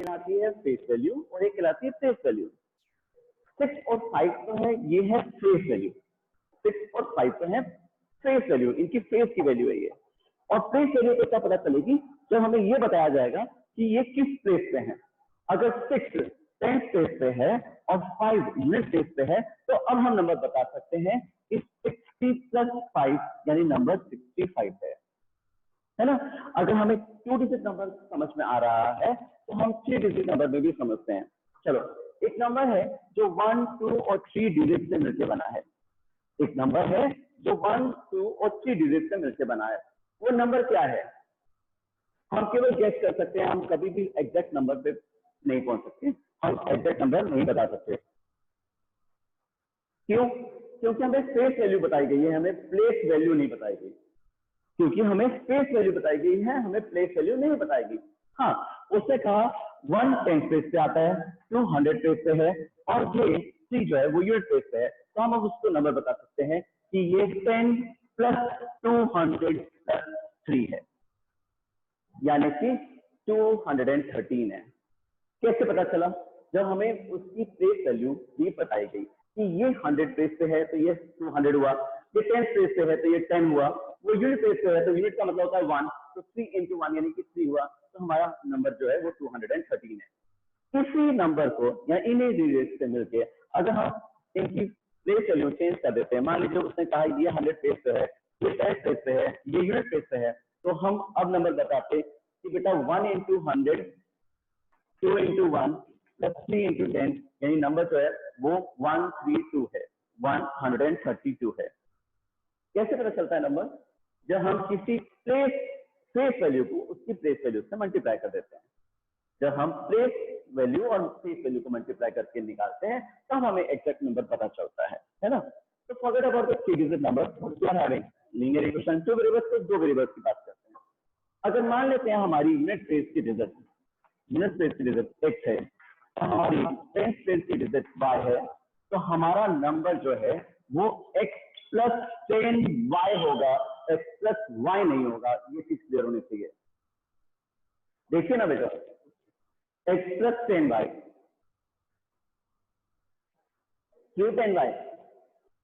कहलाती है face value और एक कहलाती है प्लेस वैल्यू। 6 और 5 तो है, ये है फेस वैल्यू। 6 और 5 तो है फेस वैल्यू, इनकी फेस की वैल्यू है ये। और प्लेस वैल्यू को क्या पता चलेगी, जब हमें ये बताया जाएगा कि ये किस प्लेस पे है। अगर 6 10th प्लेस पे है और 5 यूनिट प्लेस पे है, तो अब हम नंबर बता सकते हैं कि 60 प्लस 5 यानी नंबर 65 है ना। अगर हमें 2 डिजिट नंबर समझ में आ रहा है तो हम 3 डिजिट नंबर में भी समझते हैं। चलो, एक नंबर है जो 1, 2 और 3 डिजिट से मिलकर बना है। एक नंबर है जो 1, 2 और 3 डिजिट से मिलकर बना है। वो नंबर क्या है? हम केवल गेस कर सकते हैं, हम कभी भी एग्जैक्ट नंबर पे नहीं पहुंच सकते, हम एग्जैक्ट नंबर नहीं बता सकते। क्यों? क्योंकि हमें फेस वैल्यू बताई गई है, हमें प्लेस वैल्यू नहीं बताई गई। क्योंकि हमें फेस वैल्यू बताई गई है, हमें प्लेस वैल्यू नहीं बताई गई। हाँ, उसने कहा 1 10 प्लेस पे आता है, 2 100 प्लेस पे है और ये 3 जो है वो यूनिट प्लेस पे है। तो हम अब उसको नंबर बता सकते हैं कि ये 10 प्लस 200 प्लस 3 है, यानी कि 213 है। कैसे पता चला? जब हमें उसकी प्लेस वैल्यू भी बताई गई कि ये 100 प्लेस पे है तो ये 200 हुआ, ये 10 प्लेस पे है तो ये 10 हुआ, वो यूनिट प्लेस पे है तो यूनिट का मतलब होता है 1, तो 3 into 1 यानी कि 3 हुआ, तो हमारा नंबर जो है वो 213 है। इसी नंबर को या इन्हीं डिजिट से मिलके अगर हम इनकी प्लेस वैल्यू चेंज कर देते हैं, मान लीजिए उसने कहा ये 100 प्लेस पे है, ये 10 प्लेस पे है, ये यूनिट प्लेस पे है, तो हम अब नंबर बताते कि बेटा 1 into 100, 2 into 1 प्लस 3 into 10 यानी नंबर जो है वो 132 है, 132 है। कैसे पता चलता है नंबर? जब हम किसी प्लेस वैल्यू को उसकी प्लेस वैल्यू से मल्टीप्लाई कर देते हैं। जब हम प्लेस वैल्यू और प्लेस वैल्यू को मल्टीप्लाई करके निकालते हैं तब हमें एग्जैक्ट नंबर पता चलता है ना। तो forget about the 3 digit number, we are having linear equation 2 variables, तो 2 वेरिएबल्स की बात करते हैं। अगर मान लेते हैं हमारी यूनिट प्लेस की डिजिट x है, हमारी 10th प्लेस की डिजिट y है, तो हमारा नंबर जो है वो x प्लस 10y होगा, x प्लस y नहीं होगा। ये चीज क्लियर होनी चाहिए। देखिए ना बेटा, x प्लस 10y, क्यों 10y?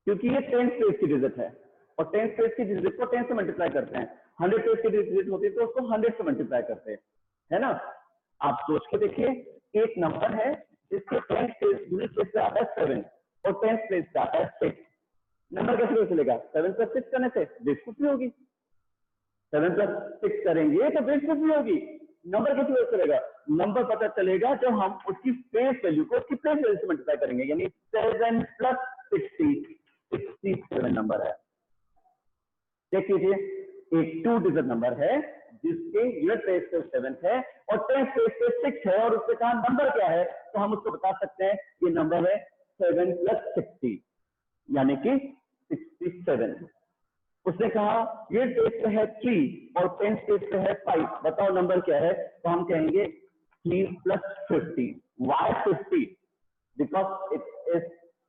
क्योंकि ये 10th प्लेस की डिजिट है और 10th प्लेस की डिजिट को 10 से मल्टीप्लाई करते हैं। 100 प्लेस की डिजिट होती है तो उसको 100 से मल्टीप्लाई करते हैं, है ना। आप सोच के देखिए, एक नंबर है जिसके 10th प्लेस पे आता है 7 और 10th प्लेस पे आता है 6। नंबर कैसे चलेगा? 7 प्लस 6 करने से बेवकूफी होगी, 7 प्लस 6 करेंगे तो बेवकूफी होगी। नंबर कैसे चलेगा? नंबर पता चलेगा जब हम उसकी प्लेस वैल्यू को उसकी प्लेस वैल्यू से मल्टीप्लाई करेंगे, यानी 7 प्लस 60, 67 नंबर है। चेक कीजिए, एक 2 डिजिट नंबर है जिसके यूनिट प्लेस पे 7 है और 10th प्लेस पे 6 है और उसके कहा नंबर क्या है, तो हम उसको बता सकते हैं ये नंबर है 7 प्लस 60 यानी कि 67। उसने कहा यूनिट प्लेस पे है 3 और 10th प्लेस पे है 5, बताओ नंबर क्या है, तो हम कहेंगे 3 plus 50। Y 50? Because it is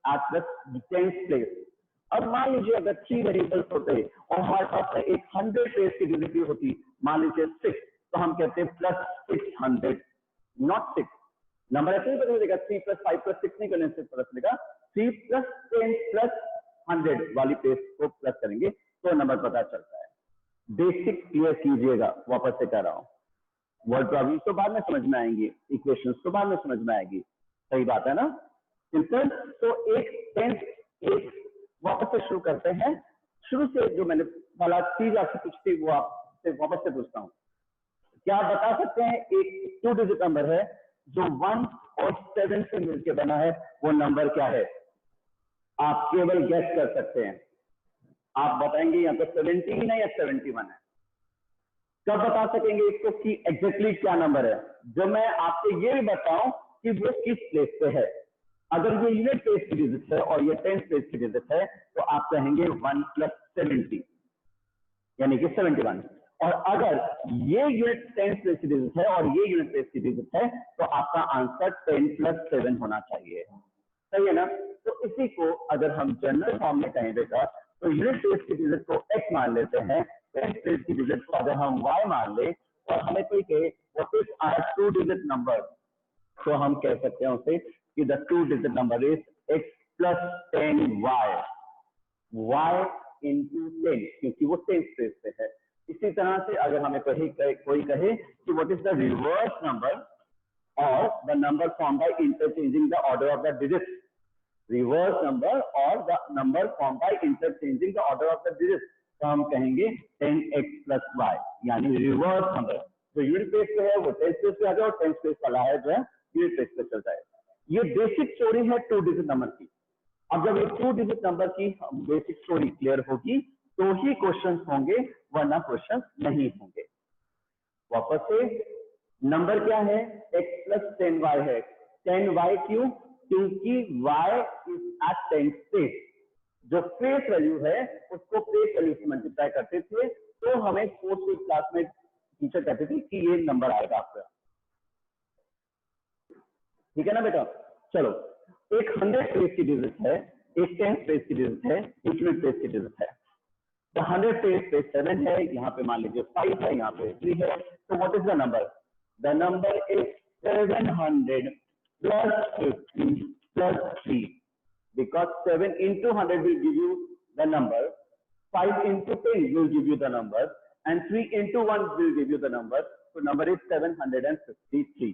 at the 10th place. अब मान लीजिए अगर 3 वेरिएबल्स होते और हमारे पास एक 100 प्लेस की डिजिट होती, मान लीजिए 6, तो हम कहते हैं प्लस 600, नॉट 6। नंबर ऐसे ही पता चलेगा, 3 प्लस 5 प्लस 6 नहीं करने से पता चलेगा, 3 प्लस 10 प्लस 100 वाली प्लेस को प्लस करेंगे तो नंबर पता चलता है। बेसिक क्लियर कीजिएगा, वापस से कह रहा हूँ। वर्ड प्रॉब्लम तो बाद में समझ में आएंगी, इक्वेशंस तो बाद में समझ में आएगी, सही बात है ना। सिंपल। तो एक वापस से शुरू करते हैं। शुरू से जो मैंने वाला चीज आपसे पूछती वो आपसे वापस से पूछता हूँ। क्या आप बता सकते हैं एक 2 डिजिट नंबर है जो 1 और 7 से मिलकर बना है, वो नंबर क्या है? आप केवल गेस कर सकते हैं। आप बताएंगे या तो 17 है या 71 है। कब बता सकेंगे इसको कि एग्जैक्टली क्या नंबर है? जो मैं आपको ये भी बताऊं कि वो किस प्लेस पे है। अगर ये यूनिट प्लेस की डिजिट है और ये 10th प्लेस की डिजिट है तो आप कहेंगे 1 प्लस 70 यानी कि 71। और अगर ये यूनिट 10th प्लेस की डिजिट है और ये यूनिट प्लेस की डिजिट है तो आपका आंसर 10 प्लस 7 होना चाहिए, सही है ना। तो इसी को अगर हम जनरल फॉर्म में कहें बेटा, तो यूनिट प्लेस की डिजिट को x मान लेते हैं, 10th प्लेस की डिजिट को अगर हम y मान ले और हमें कोई कहे what is our 2 digit number, तो हम कह सकते हैं उसे कि the 2 digit number is x plus 10y, y into 10, क्योंकि वो 10th प्लेस पे है। इसी तरह से अगर हमें कोई कहे कि what is the reverse number और the number form by interchanging the order of the digit, reverse number और the number form by interchanging the order of the digit, तो हम कहेंगे 10x प्लस y, यानी रिवर्स नंबर जो unit place पे है वो 10th प्लेस पे आ जाए और 10th प्लेस वाला है जो है यूनिट प्लेस पे चल जाए। ये बेसिक स्टोरी है 2 डिजिट नंबर की। अब जब ये 2 डिजिट नंबर की बेसिक स्टोरी क्लियर होगी तो ही क्वेश्चन होंगे, वरना क्वेश्चन नहीं होंगे। वापस से नंबर क्या है, x प्लस 10y है। 10y क्यों? क्योंकि y is at 10th place. जो फेस वैल्यू है उसको फेस वैल्यू से मल्टीप्लाई करते थे, तो हमें 4th क्लास में टीचर कहते थे कि ये नंबर आएगा आपका। ठीक है ना बेटा? चलो, एक 100 प्लेस की डिजिट है, एक 10th प्लेस की डिजिट है, एक यूनिट प्लेस की डिजिट है। तो 100 प्लेस पे 7 है, यहाँ पे मान लीजिए 5 है, यहाँ पे 3 है। तो what is the number? The number is 700 plus 50 plus 3, because 7 into 100 will give you the number, 5 into 10 will give you the number, and 3 into 1 will give you the number. So number is 753.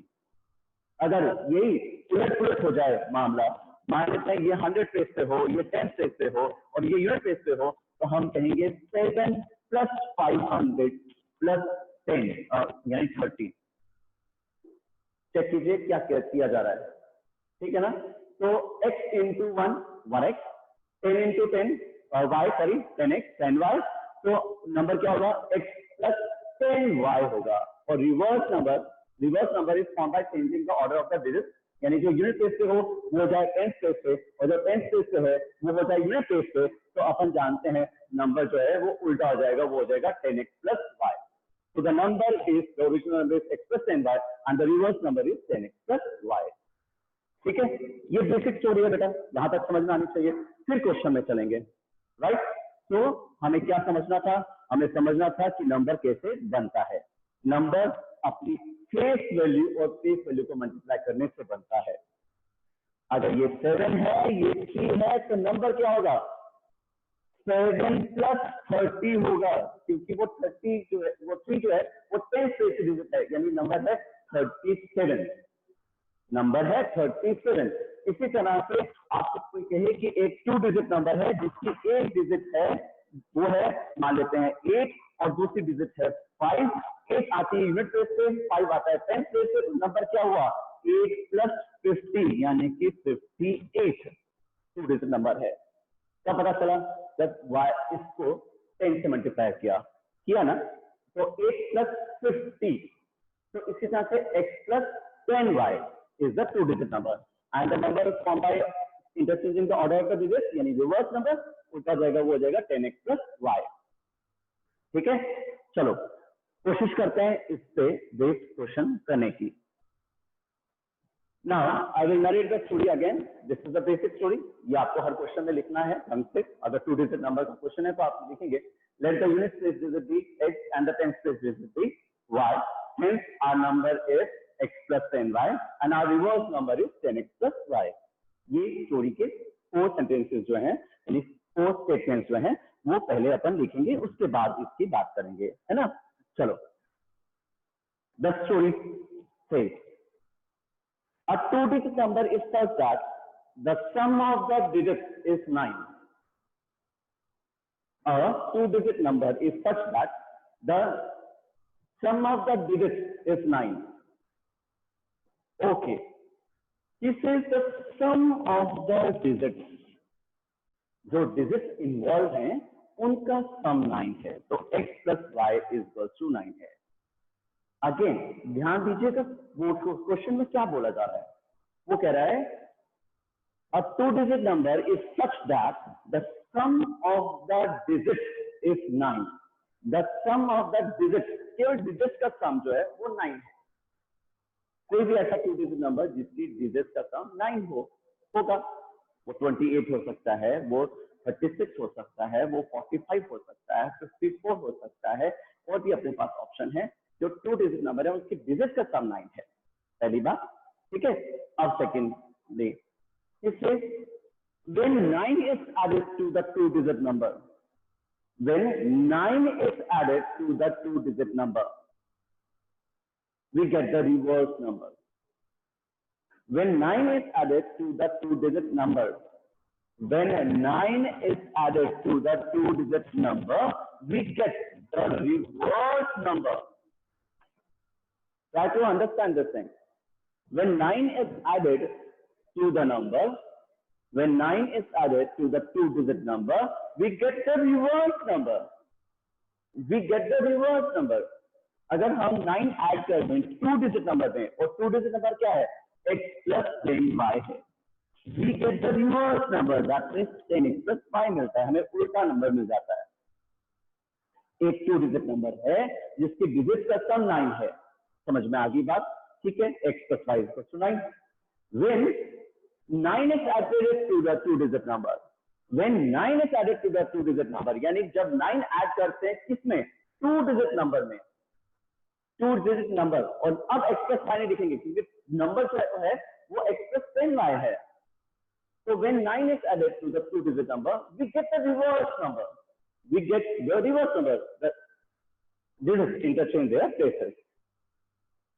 अगर यही उलट पुलट हो जाए मामला, मान लेते हैं ये 100 प्लेस पे हो, ये 10 प्लेस पे हो और ये यूनिट प्लेस पे हो, तो हम कहेंगे 7 प्लस 500 प्लस 10 यानी 30। चेक कीजिए क्या किया जा रहा है, ठीक है ना? तो x into 1 1x, 10 into 10 y, sorry 10x 10y, तो नंबर क्या होगा? x प्लस 10y होगा। और reverse number is form by changing the order of the digit, यानी जो यूनिट प्लेस पे हो वो हो जाए 10th प्लेस पे, और जो 10th प्लेस पे है वो हो जाए यूनिट प्लेस पे। तो अपन जानते हैं नंबर जो है वो उल्टा हो जाएगा, वो हो जाएगा 10x plus y। So the number is, the original number is x plus 10y and the reverse number is 10x plus y। ठीक है, ये बेसिक स्टोरी है बेटा, यहां तक समझ में आनी चाहिए। फिर क्वेश्चन में चलेंगे, राइट? तो हमें क्या समझना था? हमें समझना था कि नंबर कैसे बनता है। नंबर अपनी फेस वैल्यू और फेस वैल्यू को मल्टीप्लाई करने से बनता है। अगर ये 7 है, ये 3 है, तो नंबर क्या होगा? 7 प्लस 30 होगा, क्योंकि वो 30 जो है, वो 3 जो है वो 10 प्लेस की डिजिट है, यानी नंबर है 37। नंबर है 37। इसी तरह से आपको कोई कहे कि एक 2 डिजिट नंबर है जिसकी एक डिजिट है वो है, मान लेते हैं 8, और दूसरी डिजिट है 5। 8 आती है यूनिट प्लेस पे, 5 आता है 10th प्लेस पे, तो नंबर क्या हुआ? 8 प्लस 50 यानी कि 58 2 डिजिट नंबर है। क्या पता चला? जब y इसको 10 से मल्टीप्लाई किया ना, तो 8 प्लस 50, तो इसी तरह से x plus 10y is the 2 digit number, and the number is formed by interchanging the order of the digits, यानी रिवर्स नंबर उल्टा जाएगा, वो हो जाएगा 10x plus y। ठीक है, चलो कोशिश करते हैं इस पे बेस्ड क्वेश्चन करने की। Now I will narrate the story again. This is the basic story. ये आपको हर क्वेश्चन में लिखना है ढंग से। अगर 2 डिजिट नंबर का क्वेश्चन है तो आप लिखेंगे let the unit place digit be x and the 10th place digit be y, hence our number is x plus 10y and our reverse number is 10x plus y। ये story के 4 sentences जो हैं, यानी 4 statements जो हैं, वो पहले अपन लिखेंगे, उसके बाद इसकी बात करेंगे, है ना? चलो, the story says a 2-digit number is such that the sum of the digits is 9। A 2-digit number is such that the sum of the digits is 9। Okay, this is the sum of the digits। जो digit involve हैं उनका सम 9 है, तो x plus y is equal to 9 है। Again ध्यान दीजिएगा वो question में क्या बोला जा रहा है। वो कह रहा है a 2-digit number is such that the sum of the digits is 9। the sum of the digits, केवल डिजिट का सम जो है वो 9 है। कोई भी ऐसा 2-digit नंबर जिसकी डिजिट का सम 9 होगा, वो 28 हो सकता है, वो 36 हो सकता है, वो 45 हो सकता है, 54 हो सकता है, और भी अपने पास ऑप्शन है। जो 2-digit नंबर है उसकी डिजिट का सम 9 है, पहली बात। ठीक है, अब सेकेंडली इससे when 9 is added to the 2-digit number, when 9 is added to the 2-digit number, we get the reverse number. When 9 is added to the 2-digit number, when 9 is added to the 2-digit number, we get the reverse number. Try to understand this thing. When 9 is added to the number, when 9 is added to the 2-digit number, we get the reverse number. We get the reverse number. अगर हम 9 add कर दें 2-digit number में, और 2-digit number क्या है? x plus 10y है. We get the reverse number, that is 10x plus y मिलता है, हमें उल्टा नंबर मिल जाता है. एक 2-digit नंबर है जिसकी डिजिट का सम 9 है. समझ में आ गई बात? ठीक है, x plus y is equal to 9. When 9 is added to the 2-digit number, when 9 is added to the 2-digit number, यानी जब 9 ऐड करते हैं किसमें? 2-digit नंबर में, 2-digit नंबर. और अब x plus y नहीं दिखेंगे क्योंकि नंबर जो है वो x plus 10y है. So when 9 is added to the 2-digit number, we get the reverse number. We get the reverse number. This is interchange their places.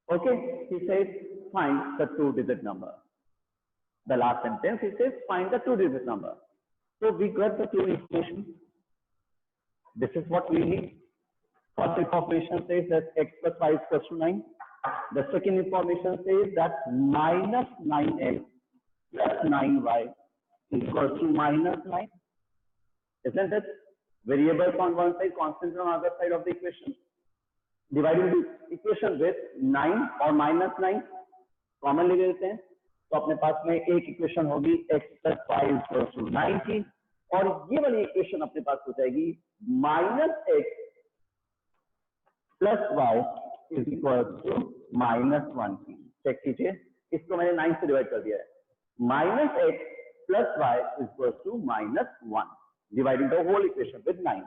Okay, he says find the 2-digit number. The last sentence, he says find the 2-digit number. So we got the two information. This is what we need. First information says that x plus y is equal to 9. The second information says that minus 9x plus 9y is equal to minus 9. Isn't it? Variables on one side, constants on the other side of the equation. Dividing the equation with 9 or minus 9, common ले लेते हैं, तो अपने पास में एक equation होगी x plus y is equal to 90, और ये वाली इक्वेशन अपने पास हो जाएगी minus x plus y is equal to minus 1. Check कीजिए, इसको मैंने 9 से डिवाइड कर दिया है. minus x plus y is equal to minus 1. Dividing the whole equation with 9.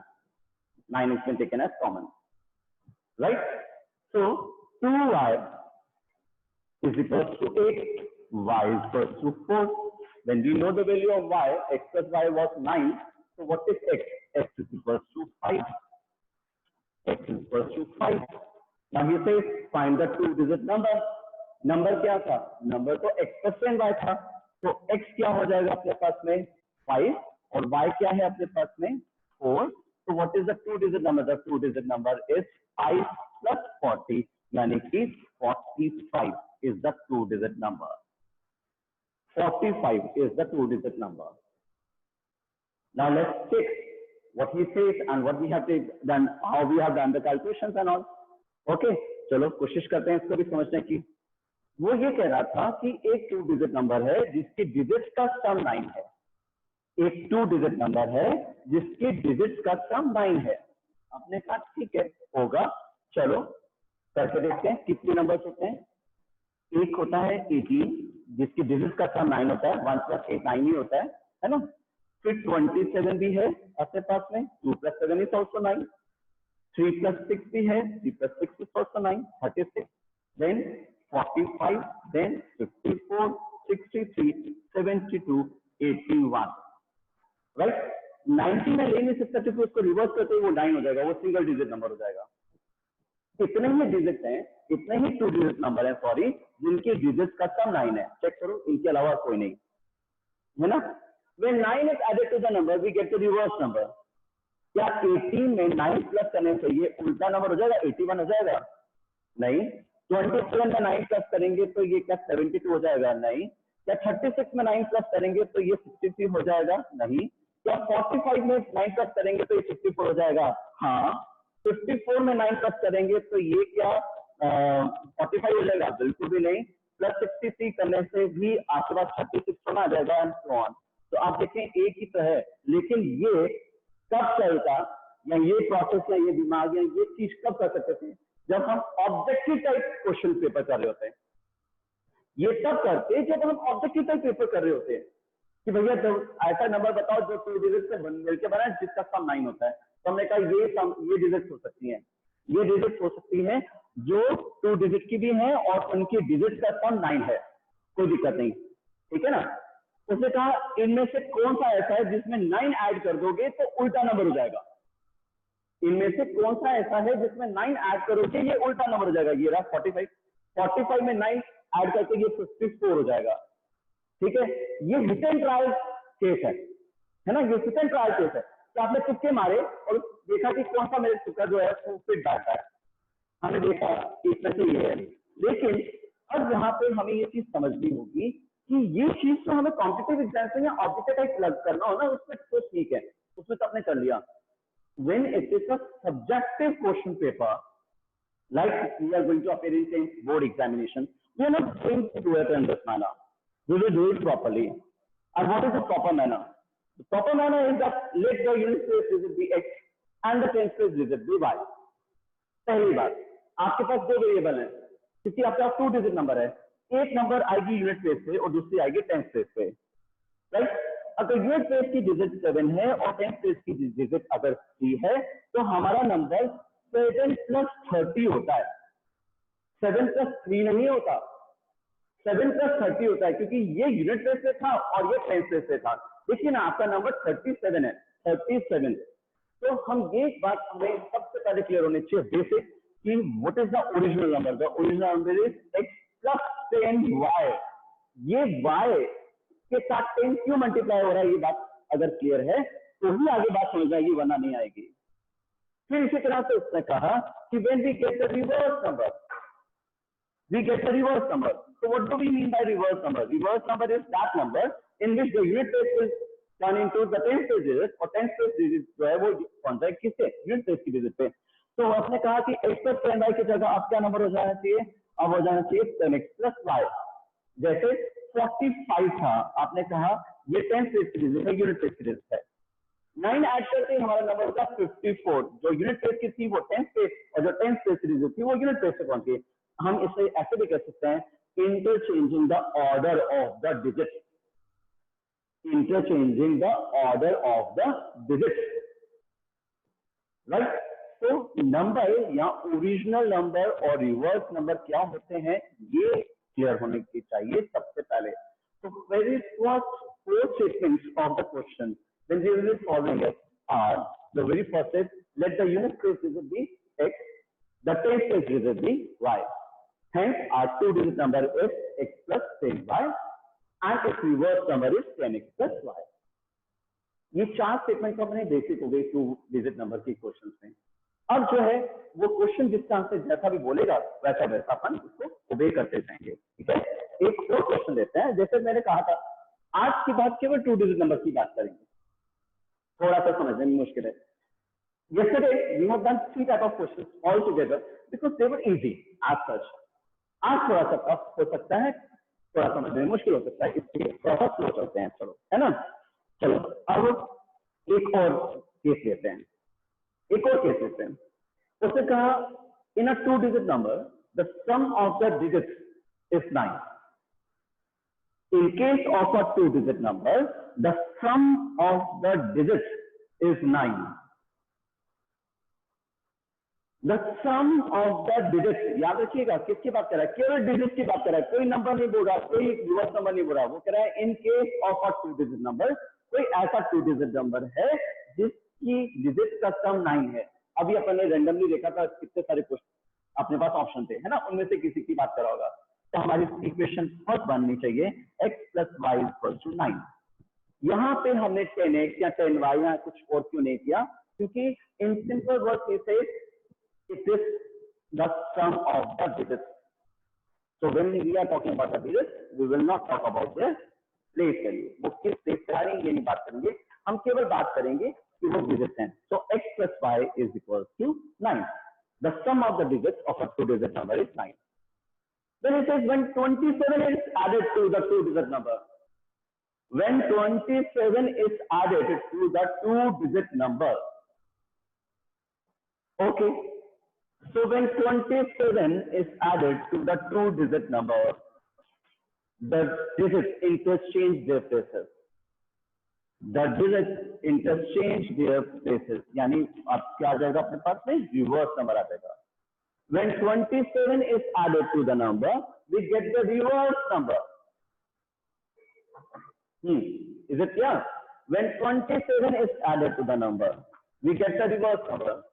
9 is been taken as common. Right? So 2y is equal to 8, y is equal to 4. When we know the value of y, x plus y was 9. So what is x? X is equal to 5. X is equal to 5. Now he says find the 2-digit number. Number क्या था? Number तो x plus 10y था. तो x क्या हो जाएगा अपने पास में? 5, और y क्या है अपने पास में? 4. So what is the 2-digit number? The 2-digit number is 5 plus 40, यानी कि 45 is the 2-digit number. 45 is the 2-digit number. Now let's check what he says and what we have done, how we have done the calculations and all. Okay, चलो कोशिश करते हैं इसको भी समझने की. वो ये कह रहा था कि एक 2-digit नंबर है जिसकी डिजिट्स का सम 9 है. एक 2-digit नंबर है जिसकी डिजिट्स का सम 9 है. आपने कहा ठीक है, होगा. चलो करके देखते हैं कितने नंबर्स होते हैं. एक होता है 18 जिसकी डिजिट्स का सम 9 होता है. 1 plus 8 9 ही होता है ना. फिर 27 भी है अपने पास में. 2 plus 7 is also 9. 3 plus 6 भी है. 3 plus 6 is also 9. 36. Then 45. Then 54. 63. 72. 81. Right. 90 में ले नहीं सकता क्योंकि उसको रिवर्स करते ही वो 9 हो जाएगा, वो सिंगल डिजिट नंबर हो जाएगा. इतने ही डिजिट हैं, इतने ही 2-digit नंबर है सॉरी, जिनके डिजिट का सम 9 है. चेक करो, इनके अलावा कोई नहीं है ना. When 9 is added to the number, we get the reverse number. क्या 18 में 9 प्लस करने से ये उल्टा नंबर हो जाएगा, 81 हो जाएगा? नहीं. 27 में 9 प्लस करेंगे तो ये क्या 72 हो जाएगा? नहीं. क्या 36 में 9 प्लस करेंगे तो ये 63 हो जाएगा? नहीं. क्या 45 में 9 प्लस करेंगे तो ये 64 हो जाएगा? हाँ. 54 में 9 प्लस करेंगे तो ये क्या 45 हो जाएगा? बिल्कुल भी नहीं. प्लस 63 करने से भी आपके पास 36 होना आ जाएगा एंड सो ऑन. तो आप देखें एक ही तो है, लेकिन ये कब चलता, या ये प्रोसेस या ये दिमाग या ये चीज कब कर सकते थे? जब हम ऑब्जेक्टिव टाइप क्वेश्चन पेपर कर रहे होते हैं. ये तब करते जब हम ऑब्जेक्टिव टाइप पेपर कर रहे होते हैं कि भैया ऐसा नंबर बताओ जो 2 डिजिट से मिलकर बना है जिसका सम 9 होता है. तो हमने कहा ये डिजिट हो सकती हैं, ये डिजिट हो सकती हैं जो 2 डिजिट की भी हैं और उनकी डिजिट का सम 9 है. कोई दिक्कत नहीं, ठीक है ना। उसने कहा इनमें से कौन सा ऐसा है जिसमें 9 ऐड कर दोगे तो उल्टा नंबर हो जाएगा। इनमें से कौन सा ऐसा है जिसमें 9 ऐड करोगे ये उल्टा नंबर हो जाएगा। ये रहा 45 में 9 ऐड करके ये 54 हो जाएगा, ठीक है। ये हिट एंड ट्रायल केस है ना, ये हिट एंड ट्रायल केस है। तो आपने तुक्के मारे और देखा कि कौन सा मेरे तुक्का जो है वो फिट बैठता है, हमने देखा इसमें से ये है। लेकिन अब यहाँ पे हमें ये चीज समझनी होगी कि ये चीज तो हमें कॉम्पिटिटिव एग्जाम में या ऑब्जेक्टिव टाइप लग करना हो ना, उसमें तो ठीक है, उसमें तो आपने कर लिया। When it is a subjective question paper, like we are going to appear in board examination, we are not going to do it in this manner. We will do it properly. And what is the proper manner? The proper manner is that let the unit place digit be x and the tenth place digit be y. पहली बात, आपके पास दो variable है, क्योंकि आपके पास 2 digit number है, एक number आएगी यूनिट प्लेस पे और दूसरी आएगी टेंथ प्लेस पे, राइट। अगर यूनिट प्लेस की डिजिट 7 है और टेंथ प्लेस की डिजिट अगर 3 है तो हमारा नंबर 7 + 30 होता है, 7 + 3 नहीं होता, 7 + 30 होता है, क्योंकि ये यूनिट प्लेस पे था और ये टेंथ प्लेस पे था। देखिए ना, आपका नंबर 37 है, 37। तो हम ये बात हमें सबसे पहले क्लियर होनी चाहिए बेसिक कि what is the original number. The original number is x + 10y। ये y के साथ 10 क्यों मल्टीप्लाई हो रहा है, ये बात अगर क्लियर है तो ही आगे बात समझ आएगी, वरना नहीं आएगी। फिर इसी तरह से उसने कहा कि when we get the reverse number, we get the reverse number. So what do we mean by reverse number? Reverse number is that number in which the unit place will turn into the 10th place digit, और 10th place digit जो है वो कौन सा है, किससे, unit place की digit पे। तो आपने कहा कि x + 10y की जगह आप क्या नंबर हो जाना चाहिए, अब हो जाना चाहिए 10x + y। जैसे 45 था, आपने कहा ये 10th प्लेस की डिजिट है, यूनिट प्लेस की डिजिट है, 9 ऐड करते हमारा नंबर होगा 54। जो यूनिट प्लेस की थी वो 10th प्लेस और जो 10th प्लेस की डिजिट थी वो यूनिट प्लेस पे पहुंच गई। हम इसे ऐसे भी कर सकते हैं, interchanging the order of the digit, interchanging the order of the digit, right. तो नंबर या ओरिजिनल नंबर और रिवर्स नंबर क्या होते हैं ये क्लियर होने की चाहिए सबसे पहले। तो very first 4 statements of the question when we will be solving it are, the very first is let the unit place digit be x, the 10th place digit be y. Hence our 2-digit number is x + 10y and its reverse number is 10x + y. ये 4 statement तो अपने basic हो गए 2-digit number के question में। अब जो है वो क्वेश्चन जिसका आंसर जैसा भी बोलेगा वैसा वैसा अपन उसको ओबे करते जाएंगे, ठीक है। एक और क्वेश्चन लेते हैं, जैसे मैंने कहा था आज की बात केवल 2-digit नंबर की बात करेंगे, थोड़ा सा समझने में मुश्किल है। Yesterday we have done 3 type of questions all together because they were easy as such. आज थोड़ा सा टफ हो सकता है, थोड़ा समझने में मुश्किल हो सकता है, इसलिए थोड़ा सा स्लो चलते हैं, चलो, है ना। चलो अब एक और केस लेते हैं, उसने कहा in a 2-digit number the sum of the digits is 9। In case of a 2-digit number, the sum of the digits is 9. The sum of the digits, याद रखिएगा किसकी बात कर रहा है, केवल डिजिट की बात कर रहा है, कोई नंबर नहीं बोल रहा, कोई रिवर्स नंबर नहीं बोल रहा। वो कह रहा है in case of a 2-digit number, कोई ऐसा 2-digit नंबर है जिसकी डिजिट का सम 9 है। अभी अपन ने रैंडमली देखा था कितने सारे क्वेश्चन अपने पास ऑप्शन थे, है ना, उनमें से किसी की बात करा होगा। तो हमारी इक्वेशन फर्स्ट बननी चाहिए x + y = 9। यहाँ पे हमने 10x या 10y या कुछ और क्यों नहीं किया, क्योंकि इन सिंपल वर्ड्स में से it is the sum of the digits. So when we are talking about the digits, we will not talk about their place value. वो किस प्लेस पे आ रही है ये नहीं बात करेंगे, हम केवल बात करेंगे कि वो डिजिट्स हैं। So x + y = 9. The sum of the digits of a 2-digit number is 9. Then it says when 27 is added to the 2-digit number. When 27 is added to the 2-digit number. Okay. So when 27 is added to the 2-digit number, the digits interchange their places. The digits interchange their places. यानी अब क्या आ जाएगा अपने पास में, reverse number आ जाएगा। When 27 is added to the number, we get the reverse number. Is it clear? When 27 is added to the number, we get the reverse number.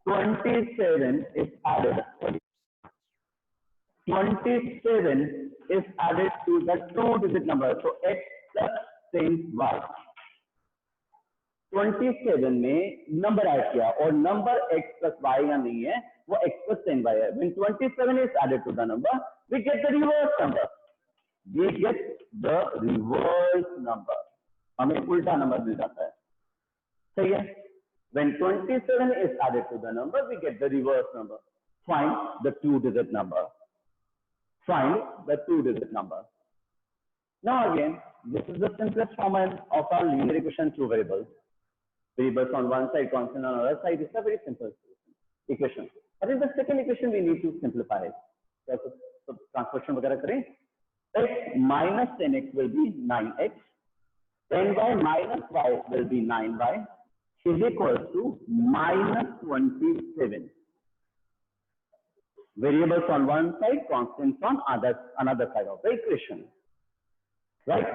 27 is added. 27 is added to the 2-digit number. So x plus 10y. 27 में number add किया और number x plus y या नहीं है, वो x plus 10y है. When 27 is added to the number, we get the reverse number. We get the reverse number. हमें उल्टा नंबर मिल जाता है. सही है? When 27 is added to the number, we get the reverse number. Find the 2-digit number. Find the 2-digit number. Now again, this is the simplest form of our linear equation, two variables. Variables on one side, constant on the other side. It's a very simple equation. But in the second equation, we need to simplify it. So transformation वगैरह करें. X minus 10x will be 9x. 10y minus y will be 9y. Is equal to minus 27. Variables on one side, constants on another side of the equation. Right?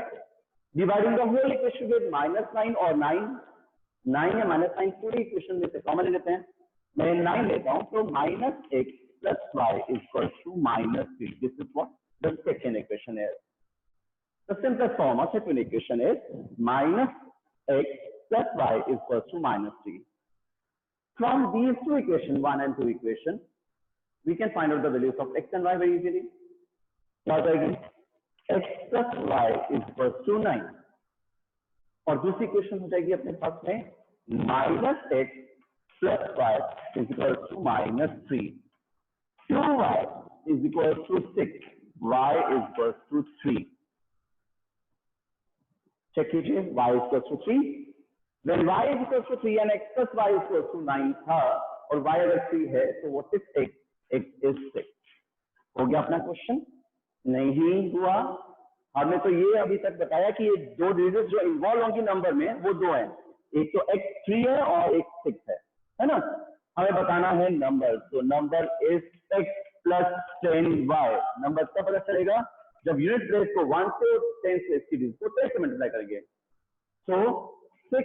Dividing the whole equation with minus 9 or 9. 9 या minus 9 पूरी equation में से common लेते हैं. मैं 9 लेता हूं तो minus x plus y is equal to minus 3. This is what the second equation is. The simplest form of second equation is minus x plus y is equal to minus 3. From these two equations, 1 and 2 equations, we can find out the values of x and y very easily. क्या हो जाएगी? x plus y is equal to 9. और दूसरी equation हो जाएगी अपने पास में minus x plus y is equal to minus 3. 2y is equal to 6. Y is equal to 3. Check कीजिए, y is equal to 3. When y is equal to 3 and x plus y is equal to 9 था और y अगर 3 है तो what is x? x is 6. हो गया अपना question? नहीं हुआ. हमने तो ये अभी तक बताया कि ये दो डिजिट्स जो इन्वॉल्व होंगी नंबर में वो दो हैं. एक तो x3 है और एक 6 है ना. हमें बताना है नंबर. तो number is x plus 10y. Number कब पता चलेगा? जब यूनिट प्लेस को 1 से 10 प्लेस की डिजिट को 10 से मल्टीप्लाई करेंगे. So 6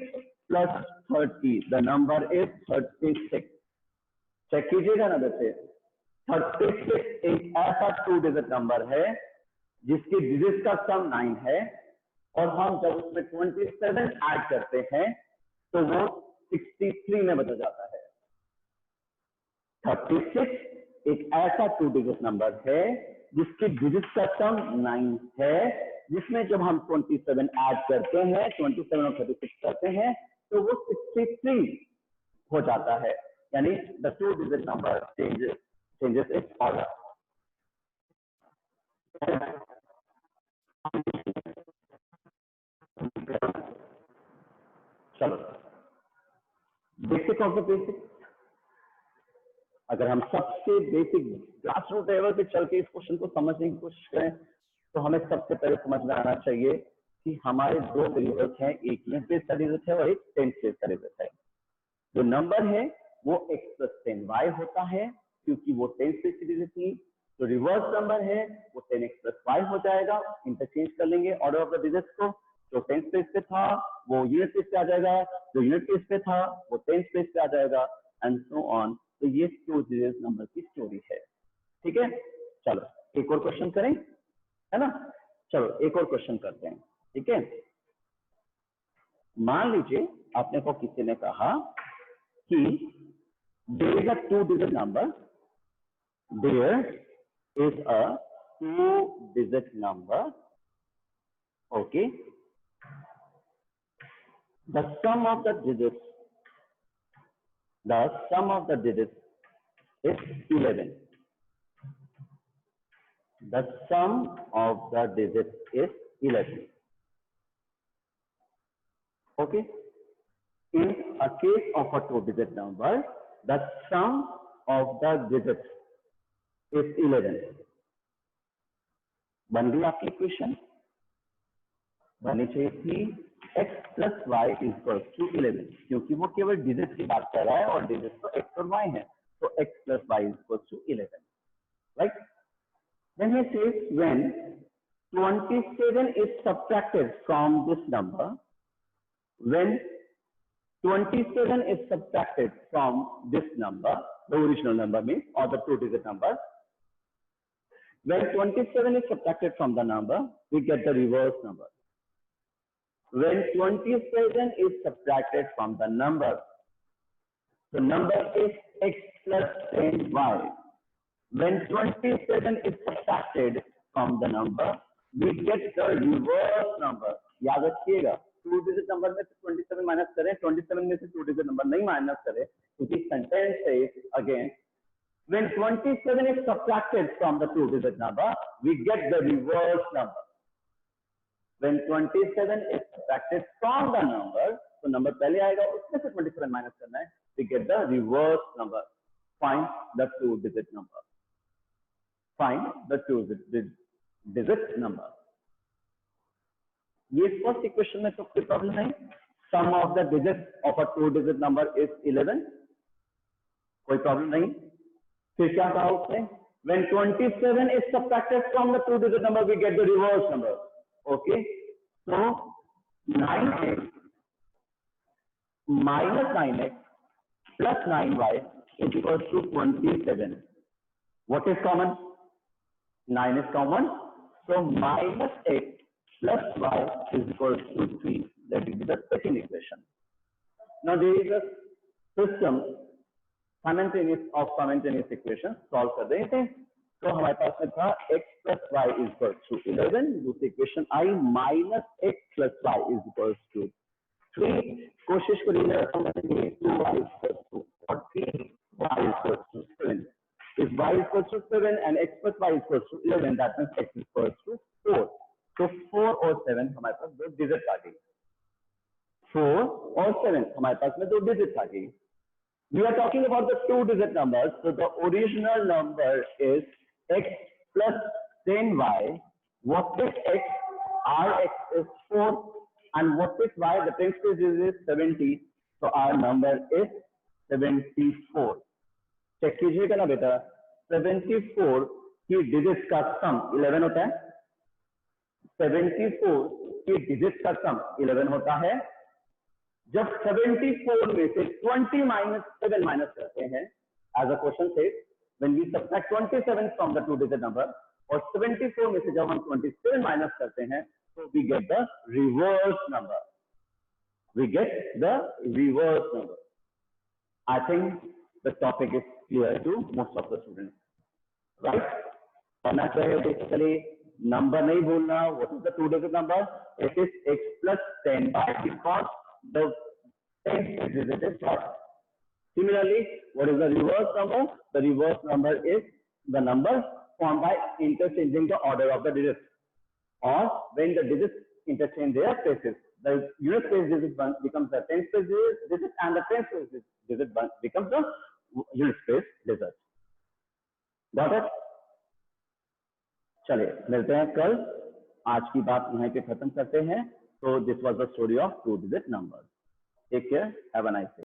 plus 30, the number is 36. Check कीजिएगा ना बच्चे. 36 एक ऐसा 2-digit नंबर है जिसके डिजिट का सम 9 है और हम जब उसमें 27 ऐड करते हैं तो वो 63 में बदल जाता है. 36 एक ऐसा 2-digit नंबर है जिसके डिजिट का सम 9 है, जिसमें जब हम 27 ऐड करते हैं, 27 और 36 करते हैं तो वो 63 हो जाता है. यानी the 2-digit number changes its order. चलो बेसिक ऑफ द बेसिक. अगर हम सबसे बेसिक ग्रास रूट लेवल पे चल के इस क्वेश्चन को समझने की कोशिश करें तो हमें सबसे पहले समझ में आना चाहिए कि हमारे दो वेरिएबल्स हैं, एक यूनिट प्लेस का डिजिट है और एक टेंस प्लेस का डिजिट है. जो नंबर है वो x plus 10y होता है क्योंकि वो टेंस प्लेस की डिजिट थी. जो रिवर्स नंबर है वो 10x plus y हो जाएगा. इंटरचेंज कर लेंगे ऑर्डर ऑफ द डिजिट्स को. जो टेंस प्लेस पे था वो यूनिट प्लेस पे आ जाएगा, जो यूनिट प्लेस पे था वो टेंस प्लेस पे आ जाएगा एंड सो ऑन. तो ये 2 डिजिट नंबर की स्टोरी है. ठीक है. चलो एक और क्वेश्चन करें, है ना. चलो एक और क्वेश्चन करते हैं. ठीक है. मान लीजिए आपने को किसी ने कहा कि there is a 2-digit number. There is a 2-digit number. Okay. The sum of the digits is 11. The sum of the digits is 11. Okay. In a case of a 2-digit number, the sum of the digits is 11. बन गई आपकी equation. बननी चाहिए थी x plus y is equal to 11 क्योंकि वो केवल digit की बात कर रहा है और डिजिट तो x और y है. तो x plus y is equal to 11. Right? Then he says when 27 is subtracted from this number, when 27 is subtracted from this number, the original number means, or the two-digit number, when 27 is subtracted from the number, we get the reverse number. When 27 is subtracted from the number is x plus 10y. When 27 is subtracted from the number, we get the reverse number. याद रखिएगा, two digit number में से 27 minus करें, 27 में से two digit number नहीं minus करें, क्योंकि सेंटेंस से again when 27 is subtracted from the two-digit number, we get the reverse number. When 27 is subtracted from the number, तो नंबर पहले आएगा, उसमें से 27 माइनस करना है, we get the reverse number. Find the two-digit number. Find the two-digit number. ये first equation में तो कोई प्रॉब्लम नहीं. Sum of the digits of a two-digit number is 11. कोई प्रॉब्लम नहीं. फिर क्या कहा उसने? When 27 is subtracted from the two-digit number, we get the reverse number. Okay. So 9x minus 9x plus 9y is equals to 27. What is common? 9 is common. So minus x plus y is equals to 3. That will be the second equation. Now there is a system simultaneous equation solve कर रहे थे. तो हमारे पास में था x plus y is equals to 11. दूसरी equation I minus x plus y is equals to 3. कोशिश करिए 2y is equals to 14, y is equals to 7. If y is equals to 7 and x plus y is equals to 11, that means x is equals to 4. तो 4 और 7 हमारे पास दो digit आ गई. 4 और 7 हमारे पास में दो डिजिट आ गई. We are talking about the two-digit numbers. So the original number is x plus 10y. What is x? Our x is 4. And what is y? The tens place is 70. So our number is 74. Check कीजिएगा ना बेटा. 74 की digits का sum 11 होता है. 74 की digits का sum 11 होता है. जब 74 में से 20 minus 7 minus करते हैं, as a question says, when we subtract 27 from the two-digit number, और 74 में से जब हम 27 minus करते हैं, so we get the reverse number. We get the reverse number. I think the topic is clear to most of the students, right? करना चाहिए basically number नहीं बोलना. What is the two-digit number? It is x plus 10 by because the tenth digit is short. Similarly, what is the reverse number? The reverse number is the number formed by interchanging the order of the digits, or when the digits interchange their places. The unit place digit becomes the tenth place digit, and the tenth place digit becomes the unit place digit. Got it? चलिए मिलते हैं कल. आज की बात यहीं पे खत्म करते हैं. So this was the story of two-digit numbers. Take care. Have a nice day.